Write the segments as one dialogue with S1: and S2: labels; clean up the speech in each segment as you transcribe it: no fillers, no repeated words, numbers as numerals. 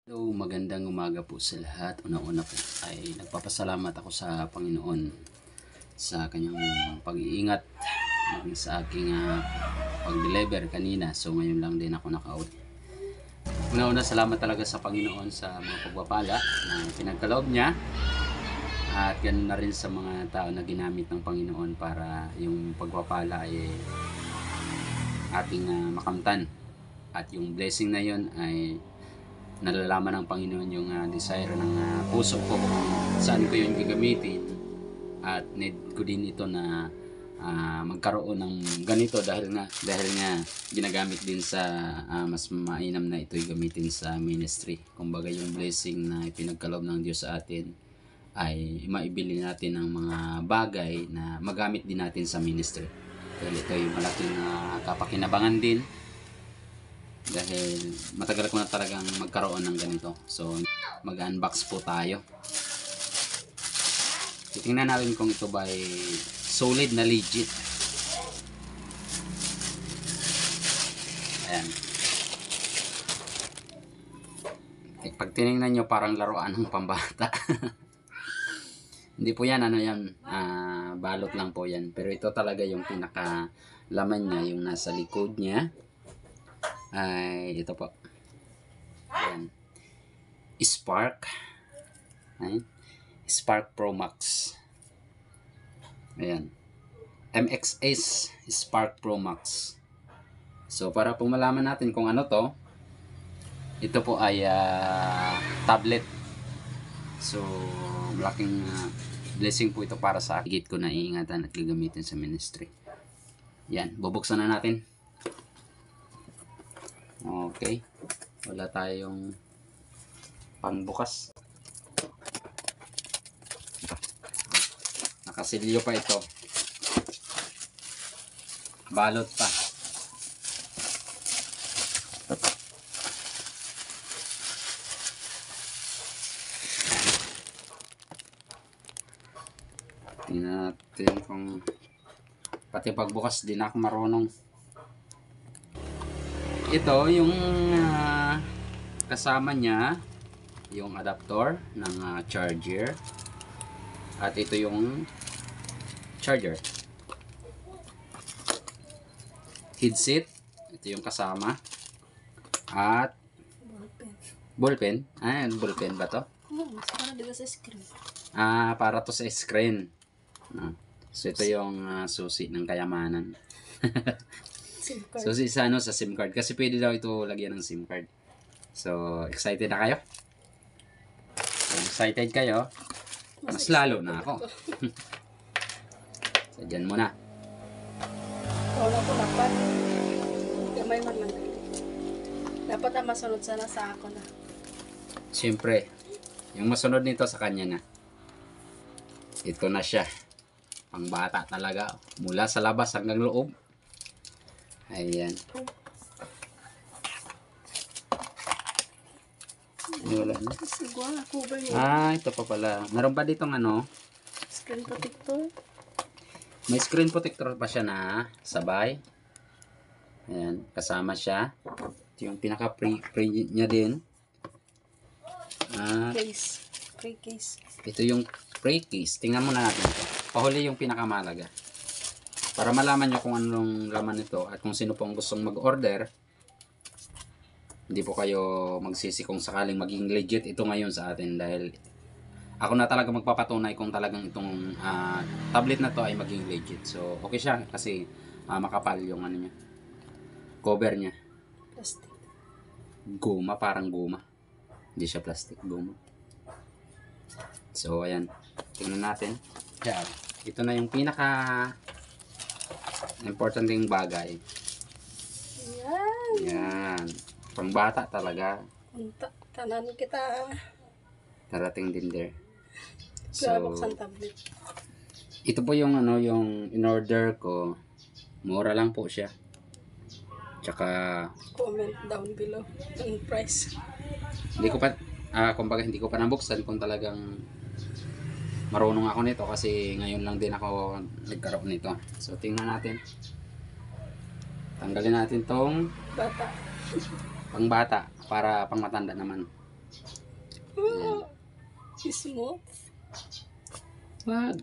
S1: Hello, magandang umaga po sa lahat. Una-una po ay nagpapasalamat ako sa Panginoon sa kanyang pag-iingat sa aking pag-deliver kanina. So ngayon lang din ako naka-out. Una-una salamat talaga sa Panginoon sa mga pagpapala na pinagkaloob niya. At ganun na rin sa mga tao na ginamit ng Panginoon para yung pagpapala ay ating makamtan. At yung blessing na yun ay nalalaman ng Panginoon yung desire ng puso ko kung saan ko yun gagamitin, at need ko din ito na magkaroon ng ganito dahil nga ginagamit din sa mas mainam na ito'y gamitin sa ministry. Kumbaga yung blessing na ipinagkaloob ng Diyos sa atin ay maibili natin ng mga bagay na magamit din natin sa ministry. Dahil ito yung malaking kapakinabangan din, dahil matagal ko na talagang magkaroon ng ganito. So mag-unbox po tayo. Titingnan natin kung ito ba ay solid na legit. Ayan. Pag tinignan nyo, parang laruan ng pambata. Hindi po yan, balot lang po yan. Pero ito talaga yung pinaka laman niya, yung nasa likod niya ay ito po. Ayan. Spark. Ayan. Spark Pro Max. Ayan. MXS Spark Pro Max. So para po malaman natin kung ano to, ito po ay tablet. So malaking blessing po ito para sa akin. Higit ko na iingatan at gagamitin sa ministry. Yan, bubuksan na natin. Okay, wala tayong pangbukas. Nakasilyo pa ito. Balot pa. Tingnan natin kung pati pagbukas din ako marunong. Ito yung kasama niya, yung adapter ng charger, at ito yung charger, headset, ito yung kasama, at ballpen. Ballpen ba to?
S2: Para diba sa screen?
S1: Para to sa screen. So ito yung susi ng kayamanan. So sa SIM card, kasi pwede daw ito lagyan ng SIM card. So excited na kayo? Excited kayo? Mas lalo na ako. So dyan muna.
S2: Wala ko dapat. Gamay man lang. Dapat ang masunod sana sa ako na.
S1: Siyempre, yung masunod nito sa kanya na. Ito na siya. Pang bata talaga. Mula sa labas hanggang loob. Ayan. Wala na. Ito pa pala. Meron pa ditong
S2: screen protector.
S1: May screen protector pa siya na sabay. Ayan, kasama siya. Ito yung pinaka pre niya din.
S2: Case. Free case.
S1: Ito yung pre case. Tingnan muna natin ito. Pahuli yung pinakamalaga. Para malaman nyo kung anong laman nito at kung sino pong gustong mag-order, hindi po kayo magsisi kung sakaling maging legit ito ngayon sa atin, dahil ako na talaga magpapatunay kung talagang itong tablet na to ay maging legit. So okay siya kasi makapal yung niya, cover niya.
S2: Plastic.
S1: Guma, parang guma. Hindi siya plastic, guma. So ayan, tingnan natin. Yeah, ito na yung pinaka importanteng bagay. Yan. Pang bata talaga.
S2: Tanan kita.
S1: Darating din there.
S2: So, buksan tablet.
S1: Ito po yung yung in-order ko. Mura lang po siya. Tsaka
S2: Comment down below ang price.
S1: hindi ko pa kumbaga hindi ko pa nabuksan kung talagang marunong ako nito, kasi ngayon lang din ako nagkaroon nito. So tingnan natin. Tanggalin natin tong
S2: Bata.
S1: pang bata para pang matanda naman.
S2: Smooth.
S1: Wag.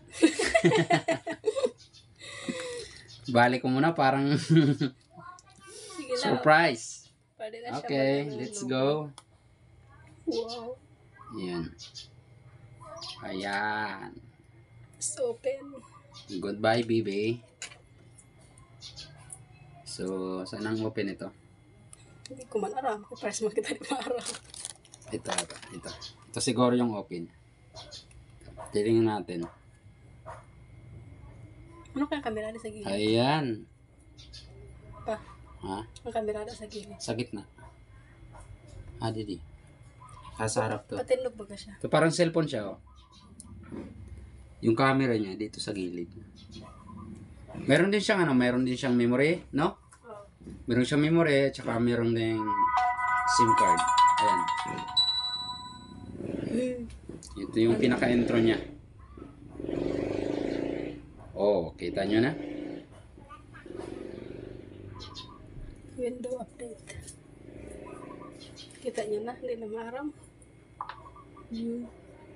S1: Balik ko muna parang
S2: Sige na.
S1: surprise.
S2: Pwede na siya
S1: Okay,
S2: magano ng
S1: let's
S2: logo.
S1: go.
S2: Wow.
S1: Yan. Ayan.
S2: It's open.
S1: Goodbye, baby. So, saan ang open ito?
S2: Hindi ko man aram. Price mo kita di maaram.
S1: Ito. Ito siguro yung open. Tingnan natin.
S2: Ano kaya kamera na sa gilid?
S1: Ayan.
S2: Pa,
S1: Ha?
S2: ang kamera na sa gilid.
S1: Sa gitna. Didi. Sa harap to.
S2: Patinlog ba ka siya?
S1: Ito parang cellphone siya, oh. Yung camera niya dito sa gilid. Meron din siyang memory, no?
S2: Oo.
S1: Meron siyang memory, tsaka meron ding SIM card. Ayan. Ito yung pinaka-intro niya. Oh, kita nyo na?
S2: Window update. Kita niyo na, hindi na maaram.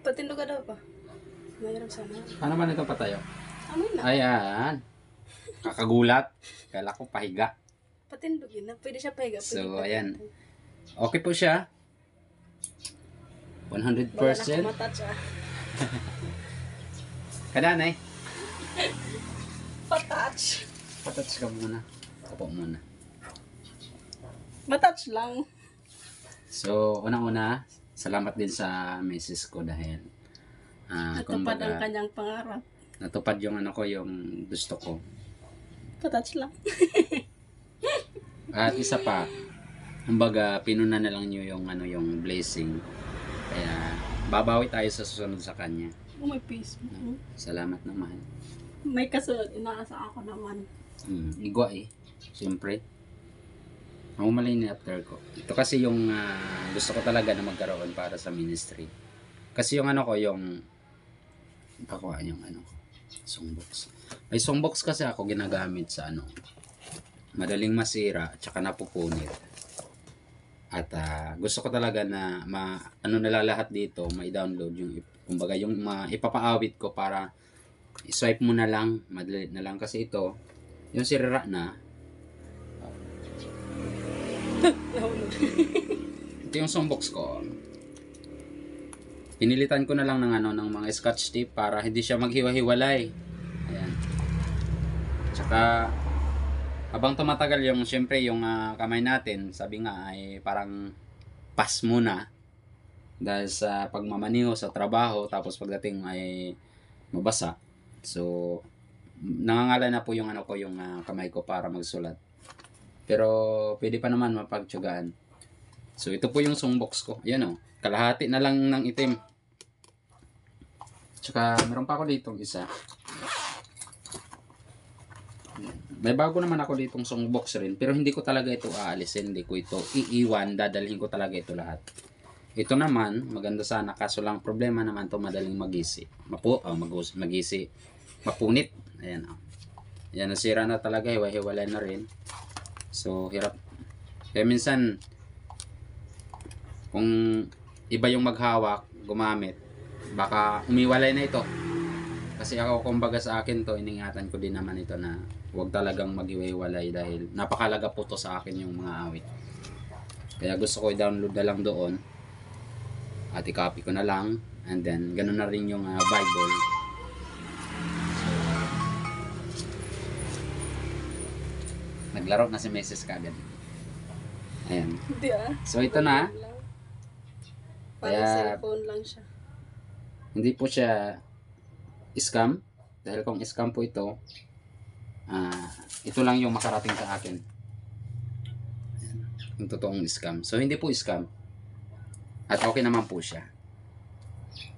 S2: Patinlog ka daw pa. Mayroon sana.
S1: Paano ba nito patayo?
S2: Amoy na.
S1: Ayan. Kakagulat. Kala ko pahiga.
S2: Patindog yun na. Pwede siya pahiga. Pwede
S1: So,
S2: patindog.
S1: ayan. Okay po siya.
S2: Wala na
S1: 100%.
S2: kumatouch ah.
S1: Kadanay.
S2: Patouch.
S1: Patouch ka muna. Opo muna.
S2: Matouch lang.
S1: So, unang-una, salamat din sa misis ko dahil
S2: Natupad ang kanyang pangarap.
S1: natupad yung ano ko, yung gusto ko.
S2: Patouch lang.
S1: At isa pa, kumbaga, pinuna na lang nyo yung, yung blessing. Kaya, babawi tayo sa susunod sa kanya.
S2: Oh, may Facebook.
S1: Salamat naman.
S2: May kasunod. Inaasa ako naman.
S1: Igwa eh. Siyempre. Mali ni after ko. Ito kasi yung gusto ko talaga na magkaroon para sa ministry. Kasi yung ano ko, yung pakuha yung ano ko. Songbox. May songbox kasi ako ginagamit sa ano. Madaling masira at saka napupunit. At gusto ko talaga na ano na lahat dito, may download yung kumbaga yung ipapaawit ko para i-swipe mo na lang, madali na lang kasi ito yung sirira na. Ito yung songbox ko. Pinilitan ko na lang ng ng mga scotch tape para hindi siya maghiwa-hiwalay. Ayan. Tsaka habang tumatagal yung syempre yung kamay natin, sabi nga ay parang pass muna dahil sa pagmamaniho sa trabaho, tapos pagdating ay mabasa. So nangangalan na po yung ano ko, yung kamay ko para magsulat. Pero pwede pa naman mapagtyagaan. So ito po yung songbox ko. Ayan o, kalahati na lang ng itim. Tsaka meron pa ako ditong isa. May bago naman ako ditong songbox rin, pero hindi ko talaga ito aalisin, hindi ko ito iiwan, dadalhin ko talaga ito lahat. Ito naman, maganda sana, kaso lang problema naman to, madaling magisi. Magisi. Mapunit. Ayan o. Ayan, nasira na talaga, hiwa-hiwalay na rin. So, hirap. Kaya minsan, kung iba yung maghawak, gumamit, baka umiwalay na ito. Kasi ako, kumbaga sa akin to, iningatan ko din naman ito na huwag talagang maghiwalay dahil napakalaga po to sa akin yung mga awit. Kaya gusto ko i-download na lang doon at i-copy ko na lang, and then ganun na rin yung Bible. Naglaro na si Mrs. kagad. Ayan.
S2: Hindi ah.
S1: So ito na.
S2: Parang
S1: Kaya-
S2: cellphone lang siya.
S1: Hindi po siya scam. Dahil kung scam po ito, ito lang yung makarating sa akin. Ayan. Yung totoong scam. So hindi po scam. At okay naman po siya.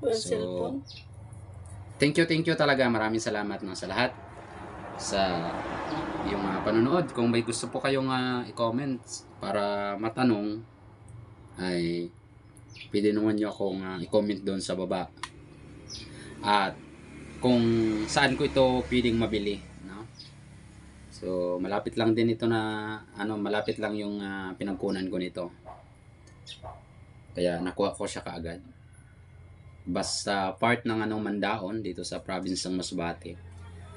S2: Walang
S1: So,
S2: cellphone.
S1: Thank you talaga. Maraming salamat sa lahat sa yung panonood. Kung may gusto po kayong i-comment para matanong, ay pwede naman nyo akong i-comment doon sa baba. At kung saan ko ito pwedeng mabili, no? So malapit lang din ito na malapit lang yung pinagkunan ko nito. Kaya nakuha ko siya kaagad. Basta part ng Mandaon dito sa province ng Masbate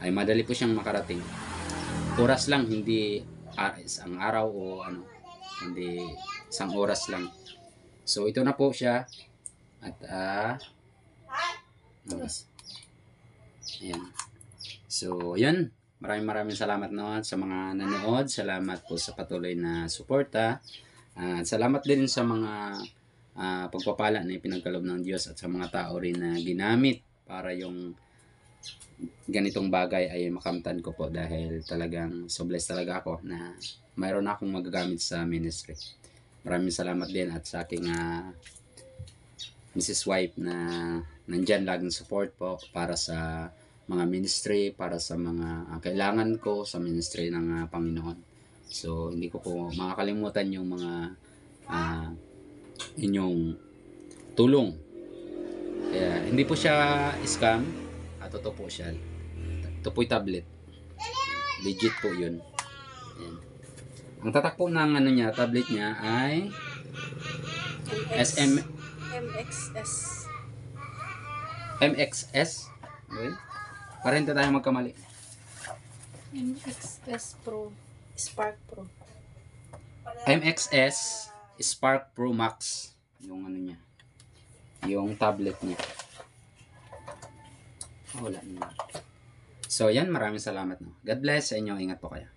S1: ay madali po siyang makarating. Oras lang, hindi isang araw o hindi isang oras lang. So ito na po siya at ayan. So yan, maraming salamat sa mga nanood. Salamat po sa patuloy na suporta. At salamat din sa mga pagpapala na ipinagkaloob ng Diyos at sa mga tao rin na ginamit para yung ganitong bagay ay makamtan ko po, dahil talagang so blessed talaga ako na mayroon akong magagamit sa ministry. Maraming salamat din at sa aking Mrs. Wife na nandyan laging support po para sa mga ministry, para sa mga kailangan ko sa ministry ng Panginoon. So hindi ko po makakalimutan yung mga inyong tulong. Kaya hindi po siya scam, totoo po siya. Ito po'y tablet. Legit po yun. Ayan. Ang tatak po ng tablet niya ay
S2: MXS.
S1: MXS. Okay. Para hindi tayo magkamali.
S2: MXS Pro. Spark Pro.
S1: MXS Spark Pro Max. Yung niya. Yung tablet niya. Wala na. So yan, maraming salamat. God bless sa inyo. Ingat po kayo.